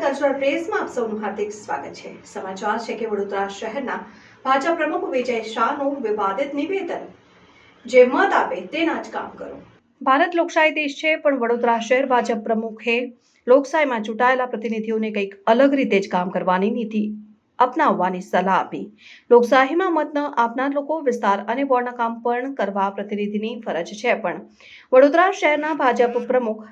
Cultural પ્રેસમાં આપ સૌનું હાર્દિક સ્વાગત છે। સમાચાર છે કે વડોદરા શહેરના ભાજપ પ્રમુખ વિજય શાહનું વિવાદિત નિવેદન, જે મત આપે તેના જ કામ કરો। ભારત લોકશાહી દેશ છે, પણ વડોદરા શહેર ભાજપ પ્રમુખે લોકશાહીમાં ચૂંટાયેલા પ્રતિનિધિઓને કંઈક અલગ રીતે જ કામ કરવાની નીતિ અપનાવવાની સલાહ આપી। લોકશાહીમાં મત ન આપનાર લોકો વિસ્તાર અને વોર્ડના કામ પણ કરવા પ્રતિનિધિની ફરજ છે, પણ વડોદરા શહેરના ભાજપ પ્રમુખ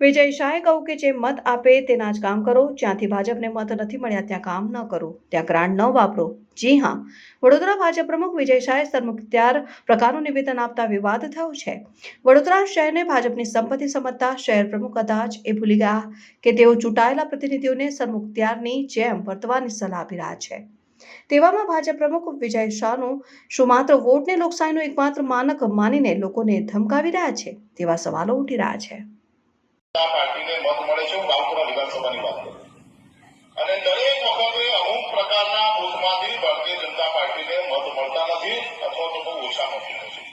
વિજય શાહે કહ્યું કે જે મત આપે તેના જ કામ કરો। જ્યાંથી ભાજપને મત નથી મળ્યા ત્યાં કામ ન કરો, ત્યાં ગ્રાન્ટ ન વાપરો। જી હા, વડોદરા ભાજપ પ્રમુખ વિજય શાહે સરમુખત્યાર પ્રકારનું નિવેદન આપતા વિવાદ થયો છે। વડોદરા શહેરને ભાજપની સંપત્તિ સમજતા શહેર પ્રમુખ કદાચ એ ભૂલી ગયા કે તેઓ ચૂંટાયેલા પ્રતિનિધિઓને સરમુખત્યારની જેમ વર્તવાની સલાહ આપી રહ્યા છે। તેવામાં ભાજપ પ્રમુખ વિજય શાહનું શું માત્ર વોટને લોકશાહીનું એકમાત્ર માનક માનીને લોકોને ધમકાવી રહ્યા છે, તેવા સવાલો ઉઠી રહ્યા છે। પાર્ટીને મત મળે છે, હું બાવપુરા વિધાનસભાની વાત કરું અને દરેક વખતે અમુક પ્રકારના બૂથમાંથી ભારતીય જનતા પાર્ટીને મત મળતા નથી અથવા તો બહુ ઓછા મળતા નથી।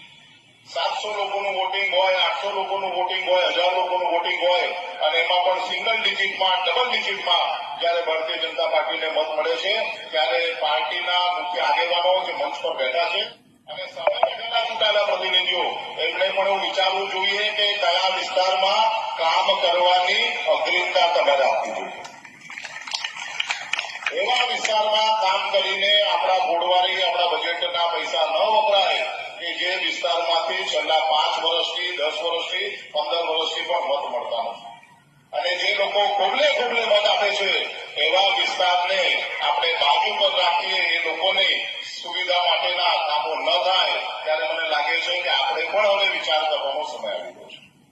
700 લોકોનું વોટિંગ હોય, 800 લોકોનું વોટિંગ હોય, 1000 લોકોનું વોટિંગ હોય અને એમાં પણ સિંગલ ડિજિટમાં, ડબલ ડિજિટમાં જ્યારે ભારતીય જનતા પાર્ટીને મત મળે છે ત્યારે પાર્ટીના મુખ્ય આગેવાનો જે મંચ પર બેઠા છે અને સામે બેઠેલા ચૂંટાયેલા પ્રતિનિધિઓ એમણે પણ એવું વિચારવું જોઈએ કે કયા વિસ્તારમાં કામ કરવાની અગ્રિમતા તમારે આપવી જોઈએ। એવા વિસ્તારમાં કામ કરીને આપણા ગોળવારી, આપણા બજેટના પૈસા ન વપરાય કે જે વિસ્તારમાંથી છેલ્લા 5 વર્ષથી, 10 વર્ષથી, 15 વર્ષથી પણ મત મળતા નથી અને જે લોકો ખોબલે ખોબલે મત આપે છે એવા વિસ્તારને આપણે બાજુ પર રાખીએ, એ લોકોને સુવિધા માટેના કામો ન થાય ત્યારે મને લાગે છે કે આપણે પણ હવે